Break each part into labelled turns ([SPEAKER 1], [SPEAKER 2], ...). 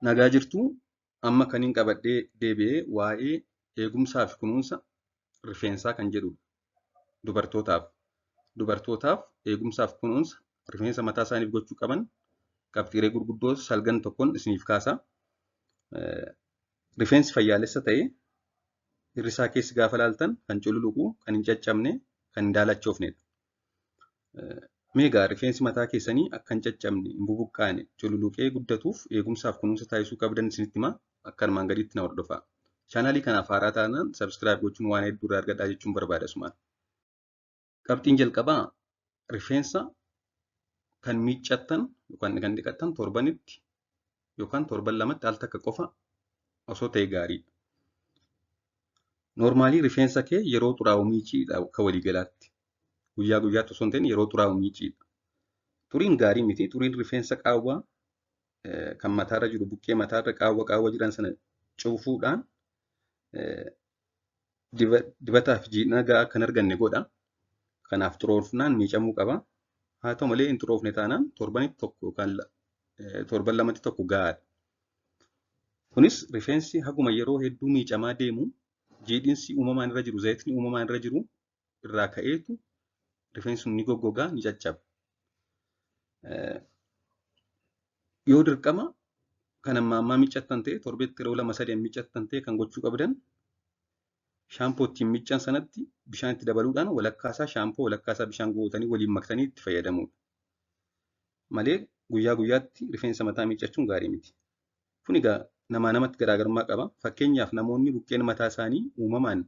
[SPEAKER 1] Nagaa jirtuu amma kaniin qabadhee deebi'ee waa'ee eegumsaa fi kunuunsa rifeensaa kan jedhudha. Dubartootaaf eegumsaa fi kunuunsa rifeensa mataa isaaniif gochuu qaban qabxiilee gurguddoo salgan tokkoon isiniif kaasa. Rifeensi fayyaalessa ta'e hirrisaa keessi gaafa laaltan kan cululuqu, kan hin caccabne, kan hin daalachoofnedha. Meegaa rifeensi mataa keessanii akka hin caccabne, hin bubuqqaane, cululuqee guddatuuf eegumsaaf kunuunsa taasisuu qabdan isinitti himaa. Akka armaan gadiitti na hordofaa. Chaanaalii kanaaf haaraa taanaan sabskiraayib gochuun waan hedduu irraa argadhaa jechuun barbaada asumaan. Qabxiin jalqabaa rifeensa kan miiccattan yookaan kan dhiqattan torbanitti yookaan torban lamatti al takka qofa osoo ta'e gaariidha. Noormaalii rifeensa kee yeroo xuraa'u miiciidha akka waliigalaatti. Guyyaa guyyaatti osoo hin ta'in yeroo xuraa'u miiciidha. Xuriin gaarii miti. Xuriin rifeensa qaawwaa kan mataarra jiru buqqee mataarra qaawwa jiran sana cufuudhaan dibataa fi jiidhina gahaa akka hin arganne godha. Kanaaf xuroofnaan miicamuu qaba. Haa ta'u malee hin xuroofne taanaan torbanitti tokko yookaan torban lamatti tokko gahaadha. Kunis rifeensi haguma yeroo hedduu miicamaa deemu jiidhinsi uumamaan irra jiru, zayitni uumamaan irra jiru irraa ka'eetu rifeensi sun ni goggogaa, ni caccaba. Yoo dirqama kan ammaa miiccattan ta'e torbeetti yeroo 2-3 miiccattan ta'e kan gochuu qabdan shaampoo ittiin miiccan sanatti bishaan itti dabaluudhaan walakkaasaa shaampoo walakkaasaa bishaan gootanii waliin maktanii itti fayyadamuudha. Malee guyyaa guyyaatti rifeensa mataa miiccachuun gaarii miti. Kun egaa namaa namatti garaagarummaa qaba. Fakkeenyaaf namoonni buqqeen mataa isaanii uumamaan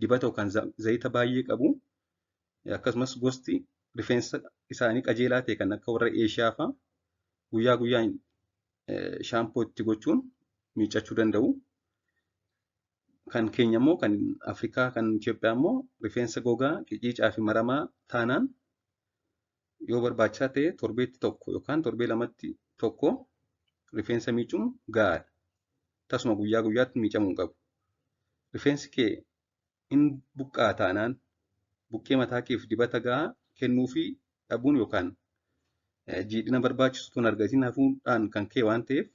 [SPEAKER 1] dibata yookaan zayita baay'ee qabu. Akkasumas gosti rifeensa isaanii qajeelaa ta'e kan akka warra Eeshiyaa fa'aa guyyaa guyyaan shaampoo itti gochuun miiccachuu danda'u. Kan keenya immoo kan Afrikaa kan Itoophiyaa immoo rifeensa gogaa qiciicaa fi maramaa taanaan yoo barbaachisaa ta'e torbeetti tokko yookaan torbee lamatti tokko rifeensa miicuun gahaadha. Tasuma guyyaa guyyaatti miicamuu qabu. Rifeensi kee in buqqaa taanaan buqqee mataa keef dibata gahaa kennuu fi dhabuun yookaan jiidhina barbaachisu tun argatiin hafuudhaan kan kee waan ta'eef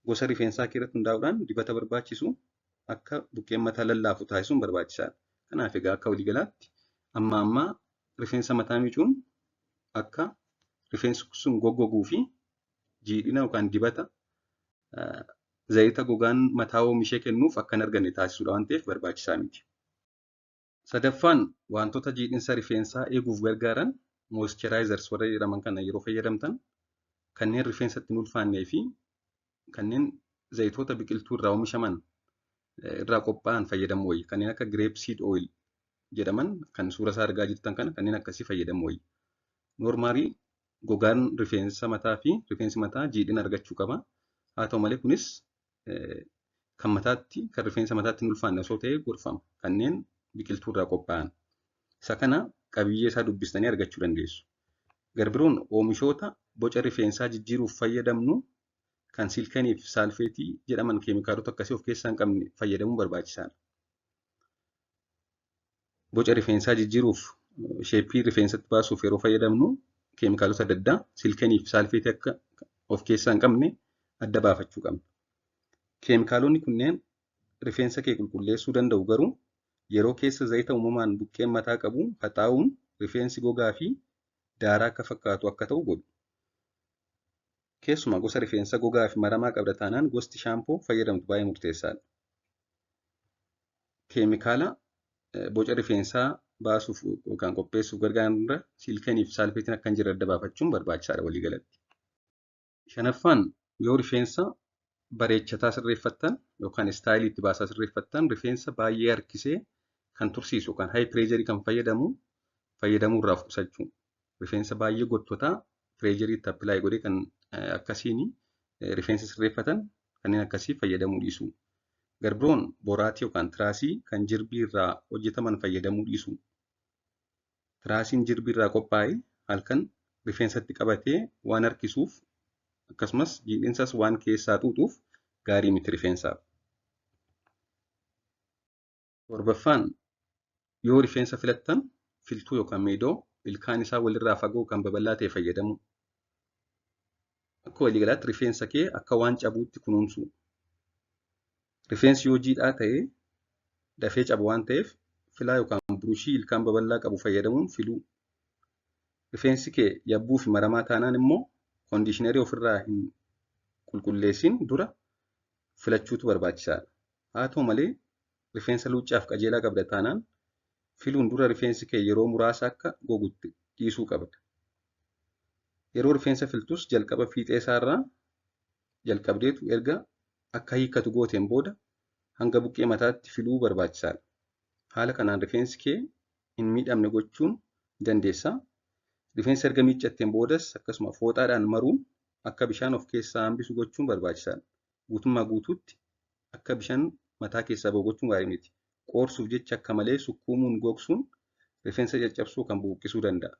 [SPEAKER 1] gosa rifeensaa kee irratti hundaa'uudhaan dibata barbaachisu akka buqqeen mataa lallaafu taasisuun barbaachisaadha. Kanaaf egaa akka waliigalaatti amma rifeensa mataa miicuun akka rifeensi sun goggoguu fi jiidhina yookaan dibata zayita gogaan mataa oomishee kennuuf akka hin arganne taasisuudha waan ta'eef barbaachisaa miti. Sadaffaan wantoota jiidhinsa rifeensaa eeguuf gargaaran moisturizers warra jedhaman kana yeroo fayyadamtan kanneen rifeensatti hin ulfaannee fi kanneen zayitoota biqiltuu irraa oomishaman irraa qophaa'an fayyadamuu wayya. Kanneen akka grape seed oil jedhaman kan suura isaa argaa jirtan kana kanneen akkasii fayyadamuu wayya. Noormaalii gogaan rifeensa mataa fi rifeensi mataa jiidhina argachuu qaba. Haa ta'u malee kunis kan rifeensa mataatti hin ulfaanne osoo ta'e gorfama. Kanneen biqiltuu irraa qophaa'an. Isa kana qabiyyee isaa dubbistanii argachuu dandeessu. Garbiroon oomishoota boca rifeensaa jijjiiruuf fayyadamnu kan silkanii fi saalfeetii jedhaman keemikaalota akkasii of keessaa hin qabne fayyadamuun barbaachisaadha. Boca rifeensaa jijjiiruuf sheeppii rifeensatti baasuuf yeroo fayyadamnu keemikaalota adda addaa silkanii fi saalfeetii akka of keessaa hin qabne adda baafachuu qabna. Keemikaalonni kunneen rifeensa kee qulqulleessuu danda'u garuu yeroo keessa zayita uumamaan buqqeen mataa qabu haxaa'uun rifeensi gogaa fi daaraa akka fakkaatu akka ta'u godhu. Keessumaa gosa rifeensa gogaa fi maramaa qabda taanaan gosti shaampoo fayyadamtu baay'ee murteessaadha. Keemikaala boca rifeensaa baasuuf yookaan qopheessuuf gargaaran irra silkanii fi saalfeetiin akka hin jirre adda baafachuun barbaachisaadha waliigalatti. Shanaffaan yoo rifeensa bareechataa sirreeffattan yookaan istaayilii itti baasaa sirreeffattan rifeensa baay'ee harkisee kan tursiisu yookaan high pressure kan fayyadamuu irraa of qusachuu. Rifeensa baay'ee gottotaa pireejerii itti appilaayi godhee kan akkasiin rifeensa sirreeffatan kanneen akkasii fayyadamuu dhiisu. Garbiroon boraatii yookaan tiraasii kan jirbii irraa hojjetaman fayyadamuu dhiisu. Tiraasiin jirbii irraa qophaa'e halkan rifeensatti qabatee waan harkisuuf akkasumas jiidhinsas waan keessaa xuuxuuf gaarii miti rifeensaaf. Torbaffaan yoo rifeensa filattan filtuu yookaan meedoo ilkaan isaa walirraa fagoo kan babal'aa ta'e fayyadamu. Akka waliigalaatti rifeensa kee akka waan cabuutti kunuunsuu. Rifeensi yoo jiidhaa ta'ee dafee cabu waan ta'eef filaa yookaan burushii ilkaan babal'aa qabu fayyadamuun filuu. Rifeensi kee yabbuu fi maramaa taanaan immoo koondiishinarii ofirraa hin qulqulleessin dura filachuutu barbaachisaadha. Haa ta'u malee rifeensa luuccaaf qajeelaa qabda taanaan filuun dura rifeensi kee yeroo muraasa akka gogutti dhiisuu qabda. Yeroo rifeensa filtus jalqaba fiixee isaarraa jalqabdeetu erga akka hiikkatu gooteen booda hanga buqqee mataatti filuu barbaachisaadha. Haala kanaan rifeensi kee hin miidhamne gochuun dandeessa. Rifeensa erga miiccatteen boodas akkasuma fooxaadhaan maruun akka bishaan of keessaa hambisu gochuun barbaachisaadha. Guutummaa guutuutti akka bishaan mataa keessaa bahu gochuun gaarii miti. Qoorsuuf jecha akka malee sukkuumuun gogsuun rifeensa caccabsuu kan buqqisuu danda'a.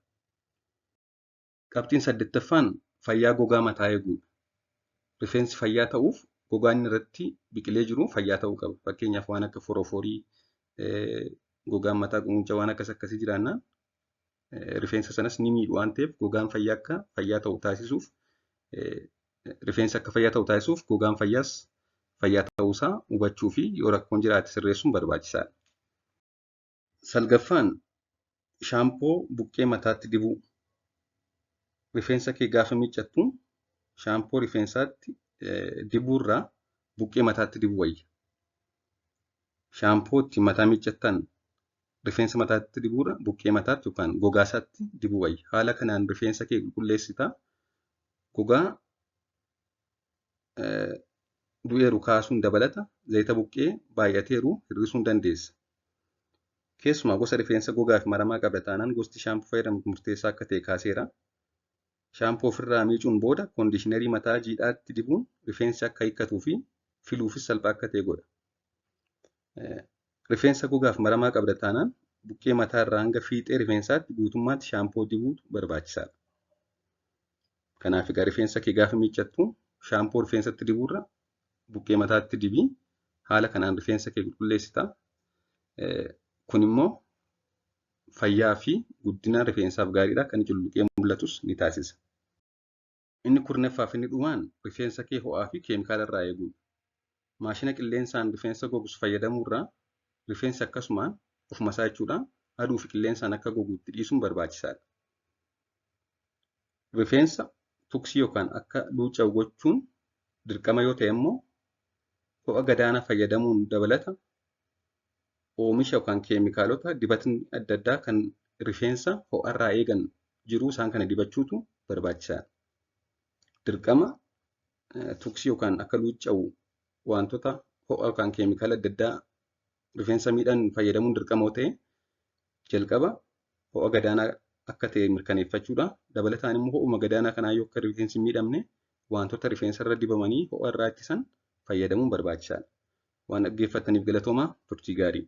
[SPEAKER 1] Qabxiin 8ffaan fayyaa gogaa mataa eeguudha. Rifeensi fayyaa ta'uuf gogaan irratti biqilee jiru fayyaa ta'uu qaba. Fakkeenyaaf waan akka forooforii, gogaan mataa quncaa waan akkasii jiraannaan rifeensa sanas ni miidhu waan ta'eef gogaan fayyaa akka fayyaa ta'u taasisuuf rifeensi akka fayyaa ta'u taasisuuf gogaan fayyaas fayyaa ta'uusaa hubachuu fi yoo rakkoon jiraate sirreessuun barbaachisaadha. 9ffaan shaampoo buqqee mataatti dibuu. Rifeensa kee gaafa miiccattu shaampoo rifeensaatti dibuurraa buqqee mataatti dibuu wayya. Shaampoo itti mataa miiccattan rifeensa mataatti dibuurra buqqee mataatti yookaan gogaasaatti dibuu wayya. Haala kanaan rifeensa kee qulqulleessita. Gogaa du'eeru kaasuun dabalata. Zayita buqqee baay'ateeru hir'isuun dandeessa. Keessumaa gosa rifeensa gogaa fi maramaa qabda taanaan gosti shaampoo fayyadamtu murteessaa akka ta'e kaaseera. Shaampoo ofirraa miicuun booda koondiishinarii mataa jiidhaatti dibuun rifeensi akka hiikkatuu fi filuufis salphaa akka ta'e godha. Rifeensa gogaa fi maramaa qabda taanaan buqqee mataa irraa hanga fiixee rifeensaatti guutummaatti shaampoo dibuutu barbaachisaadha. Kanaaf egaa rifeensa kee gaafa miiccattu shaampoo rifeensatti dibuurra buqqee mataatti dibii. Haala kanaan rifeensa kee qulqulleessita. Kun immoo fayyaa fi guddina rifeensaaf gaariidha. Kan cululuqee mul'atus ni taasisa. Inni 10ffaa fi inni dhumaan rifeensa kee ho'aa fi keemikaala irraa eeguudha. Maashina qilleensaan rifeensa gogsu fayyadamuurraa rifeensi akkasumaan ofuma isaa jechuudha aduu fi qilleensaan akka goguutti dhiisuun barbaachisaadha. Rifeensa tuksii yookaan akka luuca'u gochuun dirqama yoo ta'e immoo ho'a gadaanaa fayyadamuun dabalata. Oomisha yookaan keemikaalota dibatni adda addaa kan rifeensa ho'arraa eegan jiru isaan kana dibachuutu barbaachisaadha. Dirqama tuksii yookaan akka luuca'u wantoota ho'a yookaan keemikaala adda addaa rifeensa miidhan fayyadamuun dirqama yoo ta'e jalqaba ho'a gadaanaa akka ta'e mirkaneeffachuudha. Dabalataan immoo ho'uma gadaanaa kanaa yoo akka rifeensi miidhamne wantoota rifeensa irra dibamanii ho'a irraa ittisan fayyadamuun barbaachisaadha. Waan dhaggeeffataniif galatoomaa turtii gaarii.